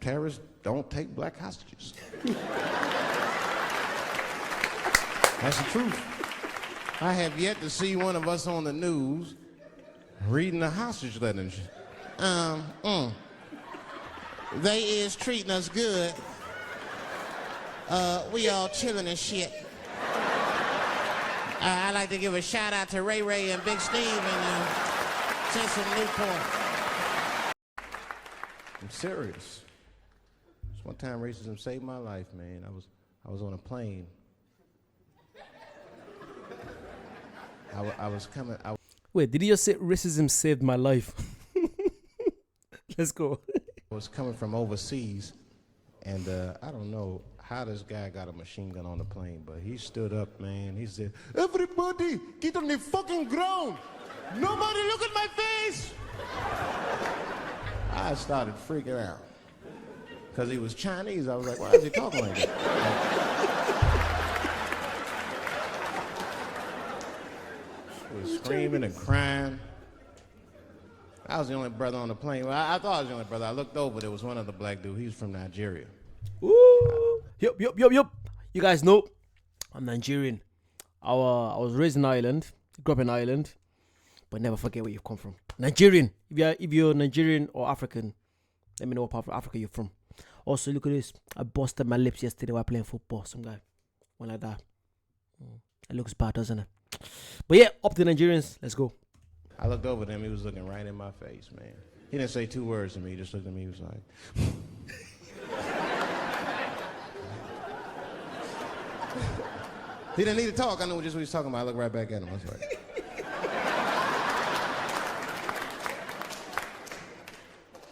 terrorists don't take black hostages. That's the truth. I have yet to see one of us on the news reading the hostage letters. They is treating us good. We all chilling and shit. I'd like to give a shout out to Ray Ray and Big Steve and send some Newport. I'm serious. This one time racism saved my life, man. I was on a plane. I was coming. Wait, did you just say racism saved my life? Let's go. I was coming from overseas, and I don't know how this guy got a machine gun on the plane, but he stood up, man. He said, "Everybody, get on the fucking ground. Nobody look at my face." I started freaking out. Because he was Chinese, I was like, why is he talking like that? He was screaming and crying. I was the only brother on the plane. Well, I thought I was the only brother. I looked over, there was one other black dude. He was from Nigeria. Woo! Yup. You guys know I'm Nigerian. I was raised in Ireland, grew up in Ireland, but never forget where you've come from. Nigerian. If you're Nigerian or African, let me know what part of Africa you're from. Also, look at this. I busted my lips yesterday while playing football. Some guy went like that. It looks bad, doesn't it? But yeah, up to the Nigerians. Let's go. I looked over at him. He was looking right in my face, man. He didn't say two words to me. He just looked at me. He was like... He didn't need to talk. I knew just what he was talking about. I looked right back at him. I was like...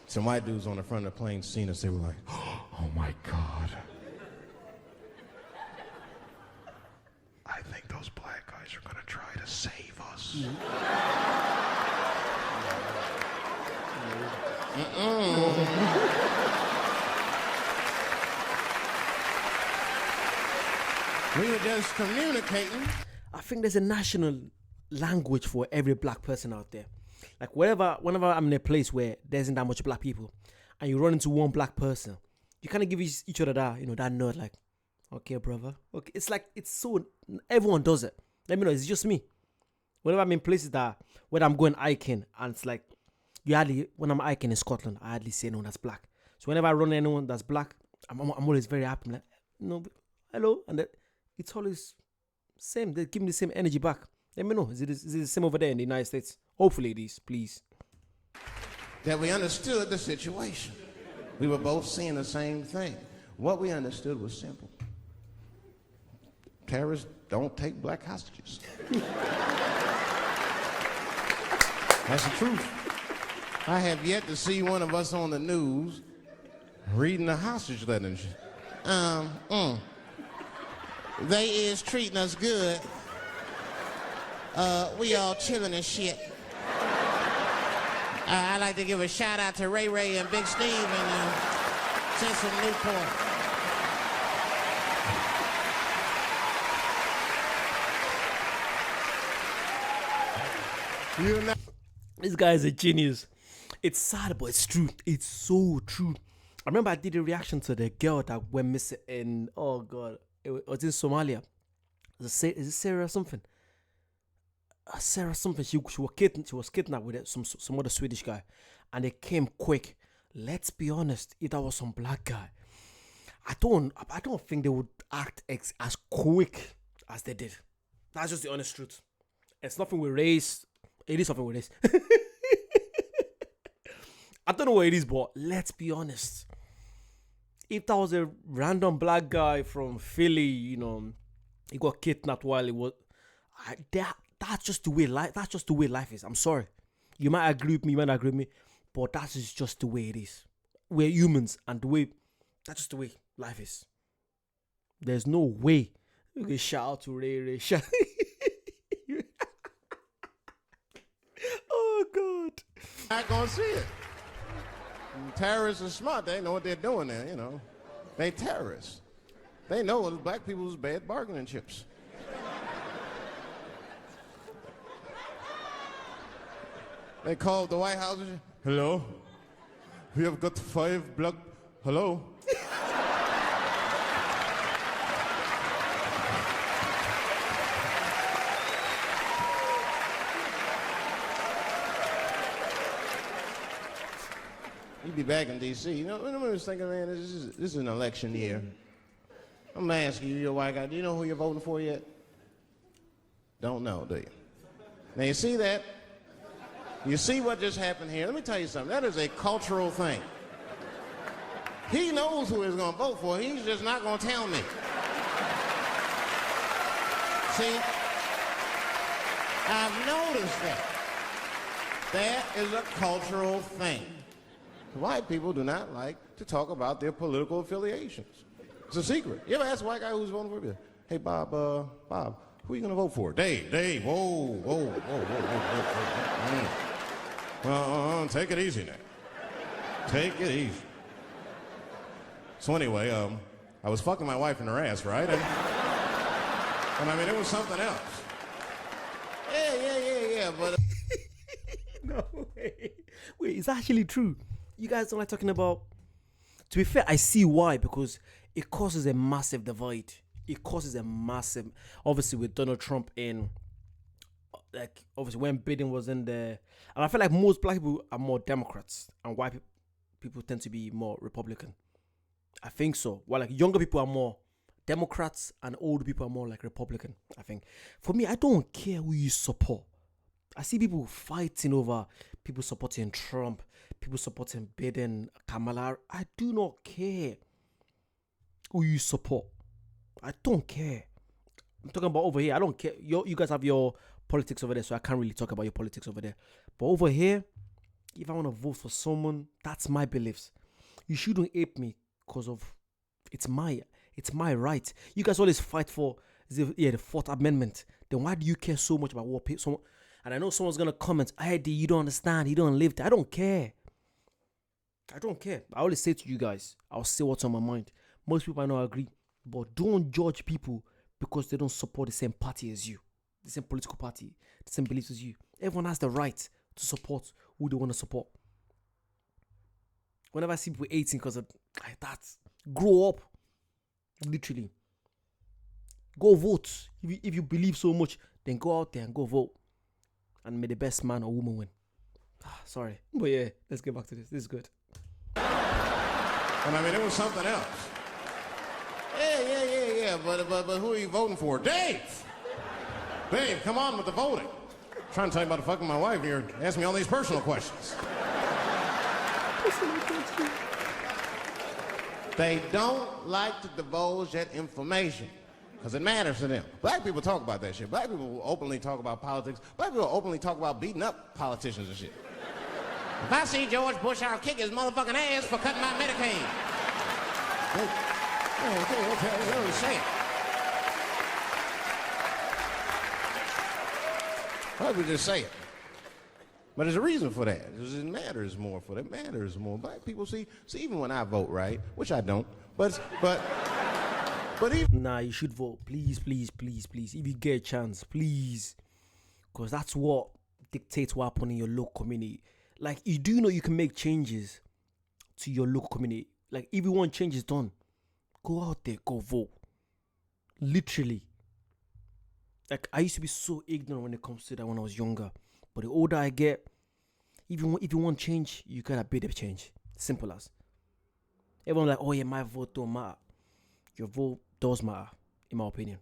Some white dudes on the front of the plane seen us. They were like, "Oh my God. I think those black guys are going to try to save us." We were just communicating. I think there's a national language for every black person out there. Like whenever I'm in a place where there isn't that much black people, and you run into one black person, you kind of give each other that, that nod, like, okay, brother. Okay, it's like everyone does it. Let me know, it's just me. Whenever I'm in places where I'm going hiking, and it's like, when I'm hiking in Scotland, I hardly see anyone that's black. So whenever I run into anyone that's black, I'm always very happy. I'm like, hello, and it's always same. They give me the same energy back. Let me know. Is it the same over there in the United States? Hopefully it is, please. That we understood the situation. We were both seeing the same thing. What we understood was simple. Terrorists don't take black hostages. That's the truth. I have yet to see one of us on the news reading the hostage letters. They is treating us good. We all chilling and shit. I'd like to give a shout out to Ray Ray and Big Steve and send some Newport. This guy is a genius. It's sad, but it's true. It's so true. I remember I did a reaction to the girl that went missing in, oh God, it was in Somalia. Is it Sarah something? Sarah something. She was kidnapped with some other Swedish guy, and it came quick. Let's be honest, if that was some black guy, I don't think they would act as quick as they did. That's just the honest truth. It's nothing with race. It is something with race. I don't know what it is, but let's be honest. If that was a random black guy from Philly, he got kidnapped while he was, that's just the way life is. I'm sorry. You might agree with me, you might not agree with me, but that is just the way it is. We're humans, and that's just the way life is. There's no way you can shout out to Ray. Oh God. Not gonna see it. Terrorists are smart. They know what they're doing there, They terrorists. They know black people's bad bargaining chips. They called the White House. Hello? We have got five black hello? You'd be back in D.C. You know, I was thinking, man, this is an election year. I'm gonna ask you, you're a white guy, do you know who you're voting for yet? Don't know, do you? Now, you see that? You see what just happened here? Let me tell you something. That is a cultural thing. He knows who he's gonna vote for. He's just not gonna tell me. See? I've noticed that. That is a cultural thing. White people do not like to talk about their political affiliations. It's a secret. You ever ask a white guy who's voting for you? Hey, Bob, who are you gonna vote for? Dave, whoa. Take it easy now. Take it easy. So anyway, I was fucking my wife in her ass, right? And I mean, it was something else. Yeah, but... No way. Wait, it's actually true. You guys don't like talking about... To be fair, I see why, because it causes a massive divide. It causes a massive... Obviously, with Donald Trump in... Like, obviously, when Biden was in there... And I feel like most black people are more Democrats, and white people tend to be more Republican. I think so. While, like, younger people are more Democrats, and older people are more, like, Republican, I think. For me, I don't care who you support. I see people fighting over people supporting Trump, people supporting Biden, Kamala. I do not care who you support. I don't care. I'm talking about over here. I don't care. You guys have your politics over there, so I can't really talk about your politics over there. But over here, if I want to vote for someone, that's my beliefs. You shouldn't ape me because of it's my right. You guys always fight for the Fourth Amendment. Then why do you care so much about what someone? And I know someone's gonna comment, Eddie, you don't understand, you don't live there. I don't care. I always say to you guys, I'll say what's on my mind. Most people I know agree. But don't judge people because they don't support the same party as you, the same political party, the same beliefs as you. Everyone has the right to support who they want to support. Whenever I see people hating because of like that, grow up. Literally. Go vote. If you believe so much, then go out there and go vote. And may the best man or woman win. Sorry. But yeah, let's get back to this. This is good. And I mean, it was something else. Yeah. But who are you voting for? Dave, come on with the voting. I'm trying to tell you about the fucking my wife here. Ask me all these personal questions. They don't like to divulge that information. Because it matters to them. Black people talk about that shit. Black people will openly talk about politics. Black people will openly talk about beating up politicians and shit. If I see George Bush, I'll kick his motherfucking ass for cutting my Medicaid. Okay, what are you saying? Why would we just say it? But there's a reason for that. Because it matters more for them. It matters more. Black people see even when I vote, right? Which I don't. But even... Nah, you should vote. Please. If you get a chance, please. Because that's what dictates what happens in your local community. Like, you do know you can make changes to your local community. Like, if you want changes done, go out there, go vote. Literally. Like, I used to be so ignorant when it comes to that when I was younger. But the older I get, if you want change, you gotta be the change. Simple as. Everyone's like, oh yeah, my vote don't matter. Your vote does matter, in my opinion.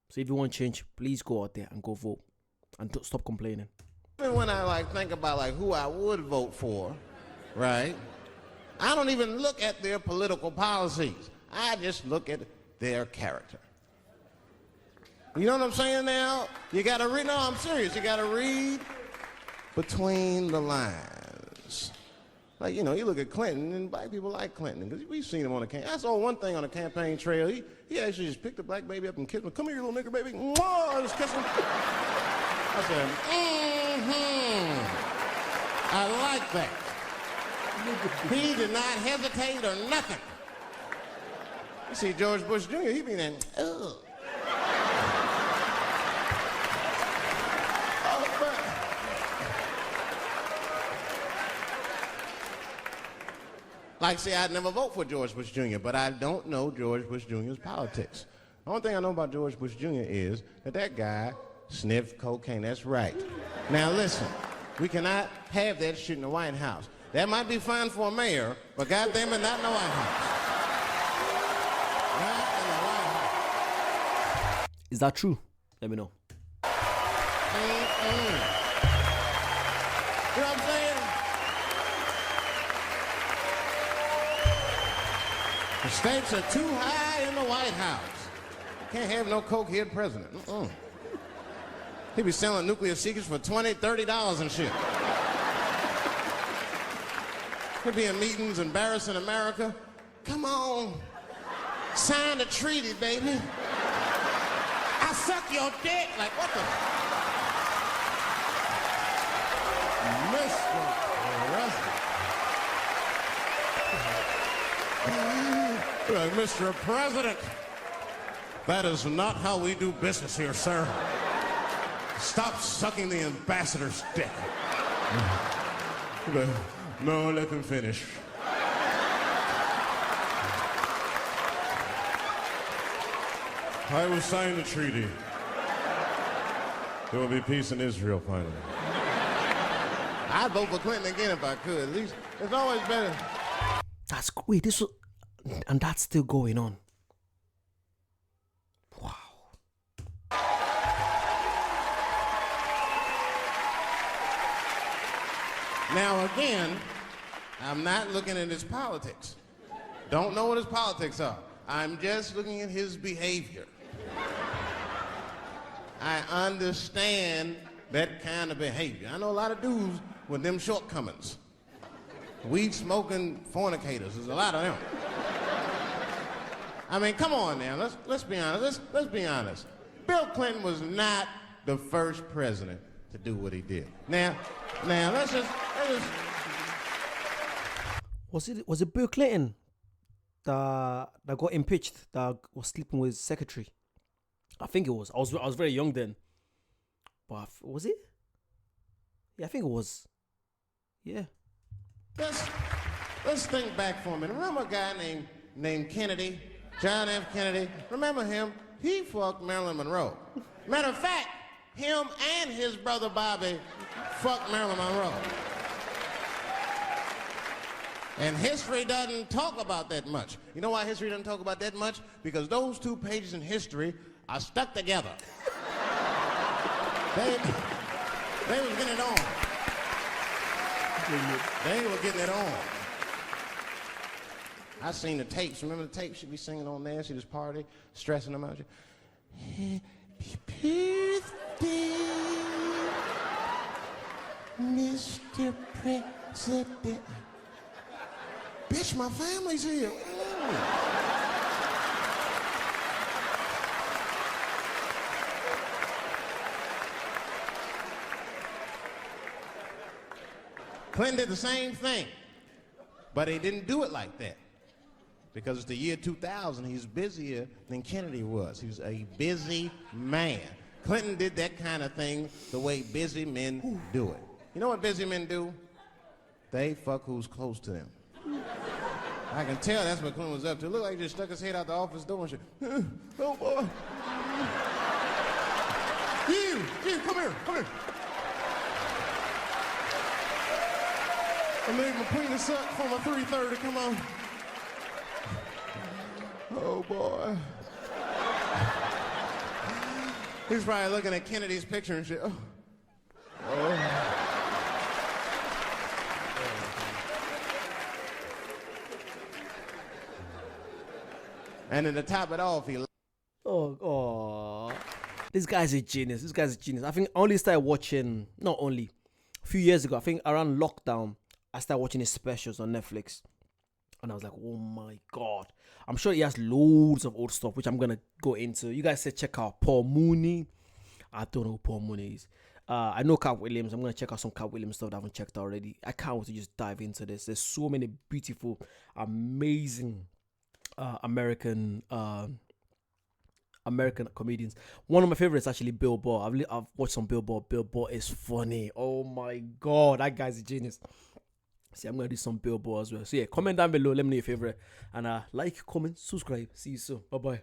So if you want change, please go out there and go vote. And don't stop complaining. Even when I think about who I would vote for, right? I don't even look at their political policies. I just look at their character. You know what I'm saying now? You gotta read, no, I'm serious. You gotta read between the lines. Like, you look at Clinton, and black people like Clinton, because we've seen him on the campaign. I saw one thing on the campaign trail. He actually just picked the black baby up and kissed him. Come here, little nigger baby. Mwah! Just kiss him. I said, I like that. He did not hesitate or nothing. You see George Bush Jr., he be there, ugh. Oh, Like, say, I'd never vote for George Bush Jr., but I don't know George Bush Jr.'s politics. The only thing I know about George Bush Jr. is that guy sniffed cocaine. That's right. Now, listen, we cannot have that shit in the White House. That might be fine for a mayor, but goddamn it, not in the White House. Not in the White House. Is that true? Let me know. You know what I'm saying? The stakes are too high in the White House. Can't have no cokehead president. He be selling nuclear secrets for $20, $30 and shit. He'll be in meetings embarrassing America. Come on, sign the treaty, baby. I suck your dick. Like, what the? Mr. President. Like, Mr. President, that is not how we do business here, sir. Stop sucking the ambassador's dick. No, let him finish. I will sign the treaty. There will be peace in Israel finally. I'd vote for Clinton again if I could. At least it's always better. That's wait, this was, and that's still going on. Wow. Now again, I'm not looking at his politics. Don't know what his politics are. I'm just looking at his behavior. I understand that kind of behavior. I know a lot of dudes with them shortcomings. Weed smoking fornicators. There's a lot of them. I mean, come on now. Let's be honest. Let's be honest. Bill Clinton was not the first president to do what he did. Now let's just Was it Bill Clinton that got impeached, that was sleeping with his secretary? I think it was. I was very young then. But was it? Yeah, I think it was. Yeah. Let's think back for a minute. Remember a guy named Kennedy, John F. Kennedy? Remember him? He fucked Marilyn Monroe. Matter of fact, him and his brother Bobby fucked Marilyn Monroe. And history doesn't talk about that much. You know why history doesn't talk about that much? Because those two pages in history are stuck together. They was getting it on. They were getting it on. I seen the tapes. Remember the tapes? She'd be singing on there. She'd just party, stressing them out. Happy birthday, Mr. President. Bitch, my family's here. Clinton did the same thing, but he didn't do it like that. Because it's the year 2000, he's busier than Kennedy was. He was a busy man. Clinton did that kind of thing the way busy men do it. You know what busy men do? They fuck who's close to them. I can tell that's what Clinton was up to. Look like he just stuck his head out the office door and shit. Oh, boy. You, come here. I made my penis up for my 3:30, come on. Oh, boy. He's probably looking at Kennedy's picture and shit. Oh. And then to top it off, he... This guy's a genius. I think I only started watching, not only, a few years ago, I think around lockdown, I started watching his specials on Netflix. And I was like, oh my God. I'm sure he has loads of old stuff, which I'm going to go into. You guys said check out Paul Mooney. I don't know who Paul Mooney is. I know Cat Williams. I'm going to check out some Cat Williams stuff that I haven't checked out already. I can't wait to just dive into this. There's so many beautiful, amazing American comedians. One of my favorites actually Bill Burr. I've watched some Bill Burr. Bill Burr is funny. Oh my God, that guy's a genius. See, I'm gonna do some billboard as well. So yeah, comment down below. Let me know your favorite, and like, comment, subscribe. See you soon. Bye bye.